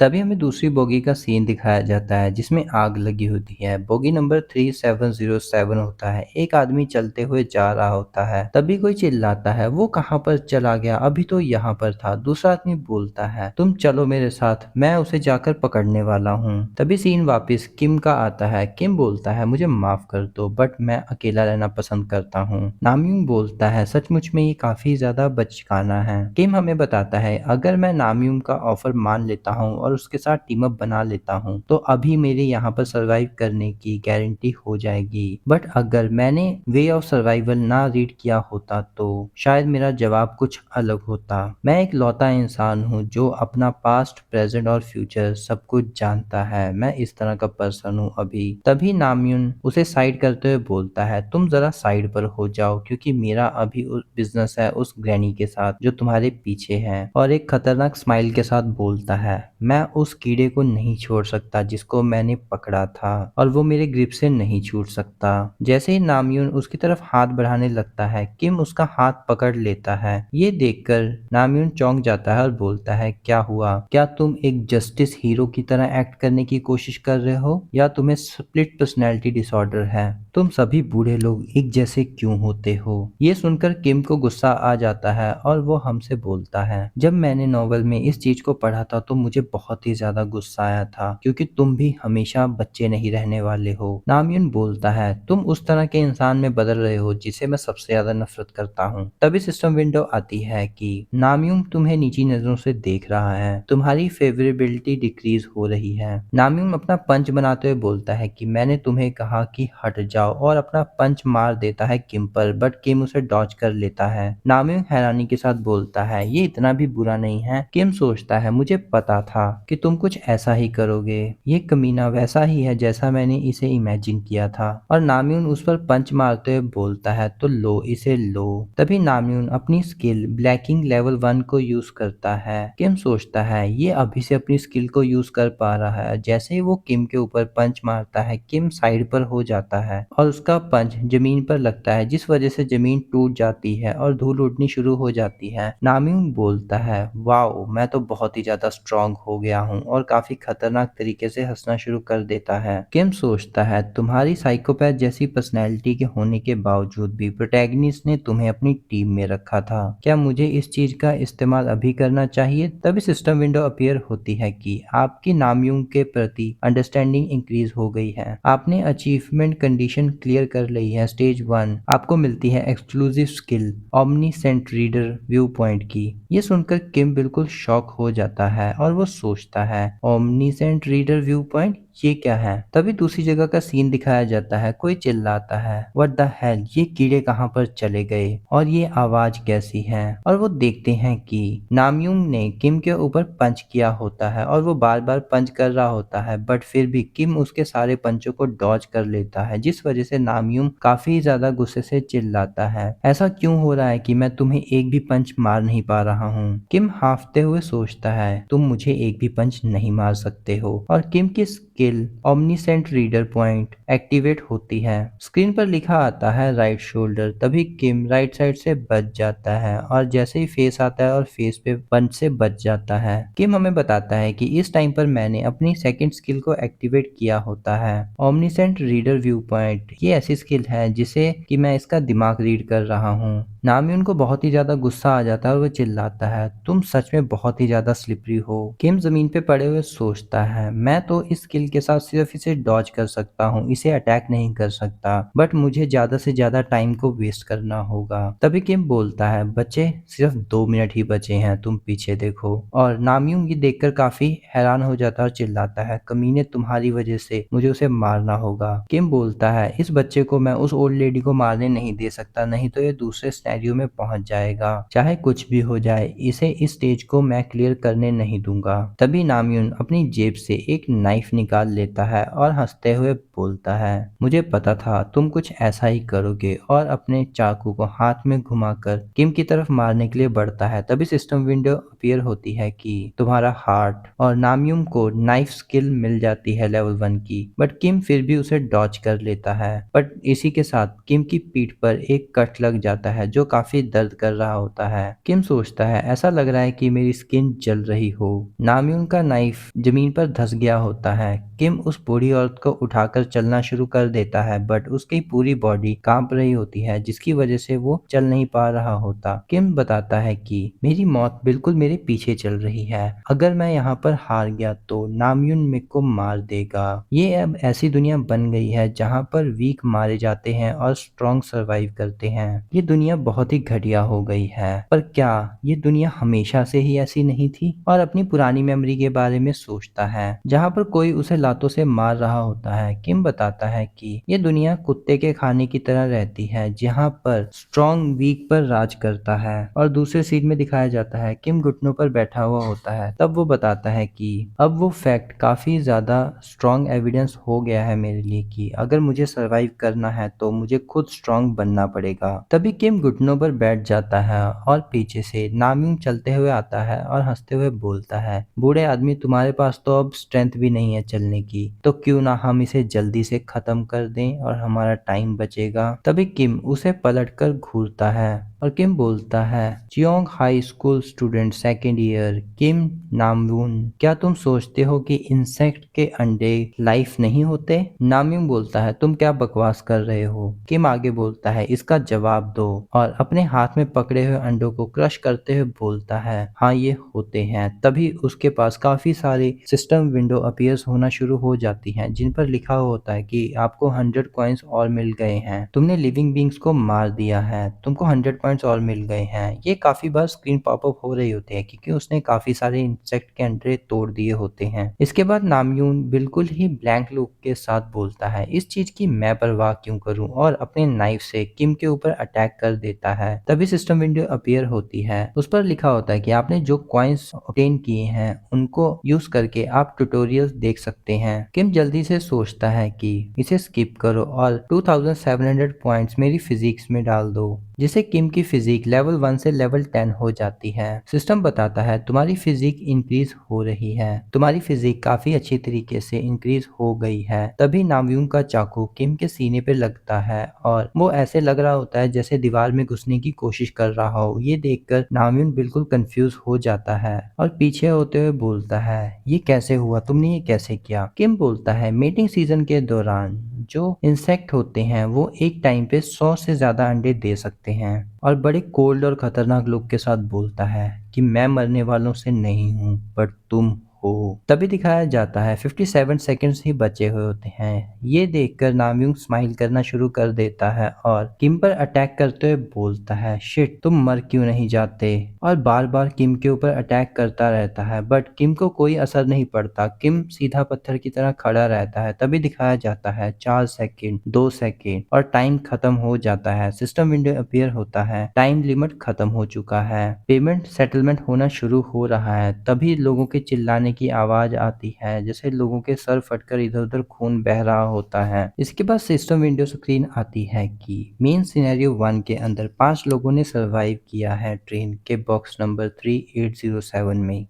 तभी हमें दूसरी बोगी का सीन दिखाया जाता है जिसमें आग लगी होती है। बोगी नंबर 3707 होता है। एक आदमी चलते हुए जा रहा होता है, तभी कोई चिल्लाता है, वो कहाँ पर चला गया, अभी तो यहाँ पर था। दूसरा आदमी बोलता है, तुम चलो मेरे साथ, मैं उसे जाकर पकड़ने वाला हूँ। तभी सीन वापस किम का आता है। किम बोलता है, मुझे माफ कर दो बट मैं अकेला रहना पसंद करता हूँ। नामयूंग बोलता है, सचमुच में ये काफी ज्यादा बचकाना है। किम हमें बताता है, अगर मैं नामयूंग का ऑफर मान लेता हूँ और उसके साथ टीम अप बना लेता हूँ तो अभी मेरे यहाँ पर सरवाइव करने की गारंटी हो जाएगी। बट अगर मैंने वे ऑफ सर्वाइवल ना रीड किया होता तो शायद मेरा जवाब कुछ अलग होता। मैं एक लौता इंसान हूँ जो अपना पास्ट, प्रेजेंट और फ्यूचर सब कुछ जानता है। मैं इस तरह का पर्सन हूँ अभी। तभी नामयून उसे साइड करते हुए बोलता है, तुम जरा साइड पर हो जाओ क्योंकि मेरा अभी उस बिजनेस है उस ग्रैनी के साथ जो तुम्हारे पीछे है। और एक खतरनाक स्माइल के साथ बोलता है, मैं उस कीड़े को नहीं छोड़ सकता जिसको मैंने पकड़ा था और वो मेरे ग्रिप से नहीं छूट सकता। जैसे ही नामयून उसकी तरफ हाथ बढ़ाने लगता है, किम उसका हाथ पकड़ लेता है। ये देखकर नामयून चौंक जाता है और बोलता है, क्या हुआ? क्या तुम एक जस्टिस हीरो की तरह एक्ट करने की कोशिश कर रहे हो या तुम्हें स्प्लिट पर्सनैलिटी डिसऑर्डर है? तुम सभी बूढ़े लोग एक जैसे क्यों होते हो? ये सुनकर किम को गुस्सा आ जाता है और वो हमसे बोलता है, जब मैंने नॉवल में इस चीज को पढ़ा था तो मुझे बहुत ही ज्यादा गुस्सा आया था क्योंकि तुम भी हमेशा बच्चे नहीं रहने वाले हो। नामयून बोलता है, तुम उस तरह के इंसान में बदल रहे हो जिसे मैं सबसे ज्यादा नफरत करता हूँ। तभी सिस्टम विंडो आती है कि नामयून तुम्हें नीची नजरों से देख रहा है, तुम्हारी फेवरेबिलिटी डिक्रीज हो रही है। नामयून अपना पंच बनाते हुए बोलता है कि मैंने तुम्हें कहा कि हट जाओ, और अपना पंच मार देता है किम पर, बट किम उसे डॉज कर लेता है। नामयून हैरानी के साथ बोलता है, ये इतना भी बुरा नहीं है। किम सोचता है, मुझे पता था कि तुम कुछ ऐसा ही करोगे, ये कमीना वैसा ही है जैसा मैंने इसे इमेजिन किया था। और नामयून उस पर पंच मारते हुए बोलता है, तो लो इसे लो। तभी नामयून अपनी स्किल ब्लैकिंग लेवल 1 को यूज करता है। किम सोचता है, ये अभी से अपनी स्किल को यूज कर पा रहा है। जैसे ही वो किम के ऊपर पंच मारता है, किम साइड पर हो जाता है और उसका पंच जमीन पर लगता है जिस वजह से जमीन टूट जाती है और धूल उड़नी शुरू हो जाती है। नामयूंग बोलता है, वाओ मैं तो बहुत ही ज्यादा स्ट्रांग हो गया हूँ, और काफी खतरनाक तरीके से हंसना शुरू कर देता है। किम सोचता है, तुम्हारी साइकोपैथ जैसी पर्सनैलिटी के होने के बावजूद भी प्रोटैगनिस्ट ने तुम्हें अपनी टीम में रखा था। क्या मुझे इस चीज का इस्तेमाल अभी करना चाहिए? तभी सिस्टम विंडो अपीयर होती है कि आपकी नामयूंग के प्रति अंडरस्टैंडिंग इंक्रीज हो गई है। आपने अचीवमेंट कंडीशन क्लियर कर ली है। स्टेज 1 आपको मिलती है exclusive skill omniscient reader view point की। ये सुनकर किम बिल्कुल शॉक हो जाता है और वो सोचता है, ओमनीसेंट रीडर व्यू पॉइंट ये क्या है? तभी दूसरी जगह का सीन दिखाया जाता है। कोई चिल्लाता है, व्हाट द हेल, ये कीड़े कहाँ पर चले गए और ये आवाज कैसी है? और वो देखते हैं कि नामयूंग ने किम के ऊपर पंच किया होता है और वो बार बार पंच कर रहा होता है, बट फिर भी किम उसके सारे पंचों को डॉज कर लेता है, जिस वजह से नामयूंग काफी ज्यादा गुस्से से चिल्लाता है, ऐसा क्यों हो रहा है कि मैं तुम्हें एक भी पंच मार नहीं पा रहा हूँ? किम हाफते हुए सोचता है, तुम मुझे एक भी पंच नहीं मार सकते हो। और किम की skill omniscient reader point activate होती है। स्क्रीन पर लिखा आता है राइट शोल्डर। तभी किम राइट साइड से बच जाता है और जैसे ही फेस आता है और फेस पे पंच से बच जाता है। किम हमें बताता है कि इस टाइम पर मैंने अपनी सेकंड स्किल को एक्टिवेट किया होता है, ओमनीसेंट रीडर व्यू पॉइंट। ये ऐसी स्किल है जिसे कि मैं इसका दिमाग रीड कर रहा हूँ। नामयून को बहुत ही ज्यादा गुस्सा आ जाता है और वो चिल्लाता है, तुम सच में बहुत ही ज्यादा स्लिपरी हो। किम जमीन पे पड़े हुए सोचता है, मैं तो इस स्किल के साथ सिर्फ इसे डॉज कर सकता हूँ, इसे अटैक नहीं कर सकता, बट मुझे ज्यादा से ज्यादा टाइम को वेस्ट करना होगा। तभी किम बोलता है, बच्चे सिर्फ 2 मिनट ही बचे हैं, तुम पीछे देखो। और नामयूंग ये देखकर काफी हैरान हो जाता है और चिल्लाता है, कमीने तुम्हारी वजह से मुझे उसे मारना होगा। किम बोलता है, इस बच्चे को मैं उस ओल्ड लेडी को मारने नहीं दे सकता, नहीं तो ये दूसरे सिनेरियो में पहुंच जाएगा। चाहे कुछ भी हो जाए, इसे इस स्टेज को मैं क्लियर करने नहीं दूंगा। तभी नामयून अपनी जेब से एक नाइफ निकाल लेता है और हंसते हुए बोलता है, मुझे पता था तुम कुछ ऐसा ही करोगे, और अपने चाकू को हाथ में घुमाकर किम की तरफ मारने के लिए बढ़ता है। तभी सिस्टम विंडो अपीयर होती है कि तुम्हारा हार्ट, और नामयूम को नाइफ स्किल मिल जाती है लेवल 1 की, बट किम फिर भी उसे डॉच कर लेता है। बट इसी के साथ किम की पीठ पर एक कट लग जाता है जो काफी दर्द कर रहा होता है। किम सोचता है ऐसा लग रहा है कि मेरी स्किन जल रही हो। नामयूम का नाइफ जमीन पर धंस गया होता है। किम उस बूढ़ी औरत को उठाकर चलना शुरू कर देता है, बट उसकी पूरी बॉडी कांप रही होती है जिसकी वजह से वो चल नहीं पा रहा होता। किम बताता है कि मेरी मौत बिल्कुल मेरे पीछे चल रही है। अगर मैं यहाँ पर हार गया तो नामयून मेरे को मार देगा। ये अब ऐसी दुनिया बन गई है जहाँ पर वीक मारे जाते हैं और स्ट्रॉन्ग सर्वाइव करते हैं। ये दुनिया बहुत ही घटिया हो गई है। पर क्या ये दुनिया हमेशा से ही ऐसी नहीं थी? और अपनी पुरानी मेमोरी के बारे में सोचता है जहाँ पर कोई उसे लातों से मार रहा होता है। किम बताता है कि ये दुनिया कुत्ते के खाने की तरह रहती है जहाँ पर स्ट्रॉन्ग वीक पर राज करता है। और दूसरे सीन में दिखाया जाता है किम घुटनों पर बैठा हुआ होता है। तब वो बताता है कि अब वो फैक्ट काफी ज्यादा स्ट्रॉन्ग एविडेंस हो गया है मेरे लिए कि अगर मुझे सरवाइव करना है तो मुझे खुद स्ट्रॉन्ग बनना पड़ेगा। तभी किम घुटनों पर बैठ जाता है और पीछे से नामयूम चलते हुए आता है और हंसते हुए बोलता है, बूढ़े आदमी तुम्हारे पास तो अब स्ट्रेंथ भी नहीं है चलने की, तो क्यों ना हम इसे जल्दी से खत्म कर दें और हमारा टाइम बचेगा। तभी किम उसे पलटकर घूरता है और किम बोलता है, Jeong high school student second year Kim Namyoon, क्या तुम सोचते हो कि इंसेक्ट के अंडे लाइफ नहीं होते? नामयून बोलता है, तुम क्या बकवास कर रहे हो? किम आगे बोलता है, इसका जवाब दो, और अपने हाथ में पकड़े हुए अंडों को क्रश करते हुए बोलता है, हाँ ये होते हैं। तभी उसके पास काफी सारी सिस्टम विंडो अपीयर्स होना शुरू हो जाती हैं जिन पर लिखा हुआ होता है कि आपको 100 कॉइन्स और मिल गए हैं, तुमने लिविंग बींग्स को मार दिया है, तुमको 100 पॉइंट्स और मिल गए हैं। ये काफी बार स्क्रीन पॉपअप हो रही होती है क्योंकि उसने काफी सारे इंसेक्ट के अंडे तोड़ दिए होते हैं। इसके बाद नामयून बिल्कुल ही ब्लैंक लुक के साथ बोलता है, इस चीज की मैं परवाह क्यों करूं, और अपने नाइफ से किम के ऊपर अटैक कर देता है। तभी सिस्टम विंडो अपीयर होती है। उस पर लिखा होता है कि आपने जो कॉइन्स ऑब्टेन किए हैं उनको यूज करके आप ट्यूटोरियल्स देख सकते हैं। किम जल्दी से सोचता है कि इसे स्किप करो और 2700 पॉइंट्स मेरी फिजिक्स में डाल दो, जिससे किम की फिजिक लेवल 1 से लेवल 10 हो जाती है। सिस्टम बताता है तुम्हारी फिजिक इंक्रीज हो रही है, तुम्हारी फिजिक काफी अच्छी तरीके से इंक्रीज हो गई है। तभी नामयून का चाकू किम के सीने पे लगता है और वो ऐसे लग रहा होता है जैसे दीवार में घुसने की कोशिश कर रहा हो। ये देखकर नामयून बिल्कुल कंफ्यूज हो जाता है और पीछे होते हुए बोलता है, ये कैसे हुआ, तुमने ये कैसे किया? किम बोलता है, मीटिंग सीजन के दौरान जो इंसेक्ट होते हैं वो एक टाइम पे 100 से ज्यादा अंडे दे सकते हैं। और बड़े कोल्ड और खतरनाक लुक के साथ बोलता है कि मैं मरने वालों से नहीं हूँ पर तुम हो। तभी दिखाया जाता है 57 सेकंड्स ही बचे हुए होते हैं। ये देखकर नामयूंग स्माइल करना शुरू कर देता है और किम पर अटैक करते हुए बोलता है, शिट तुम मर क्यों नहीं जाते? और बार बार किम के ऊपर अटैक करता रहता है बट किम को कोई असर नहीं पड़ता। किम सीधा पत्थर की तरह खड़ा रहता है। तभी दिखाया जाता है 4 सेकंड, 2 सेकंड और टाइम खत्म हो जाता है। सिस्टम विंडो अपीयर होता है, टाइम लिमिट खत्म हो चुका है, पेमेंट सेटलमेंट होना शुरू हो रहा है। तभी लोगों के चिल्लाने की आवाज आती है जैसे लोगों के सर फटकर इधर उधर खून बह रहा होता है। इसके बाद सिस्टम विंडो स्क्रीन आती है कि मेन सिनेरियो 1 के अंदर 5 लोगों ने सरवाइव किया है ट्रेन के बॉक्स नंबर 3807 में।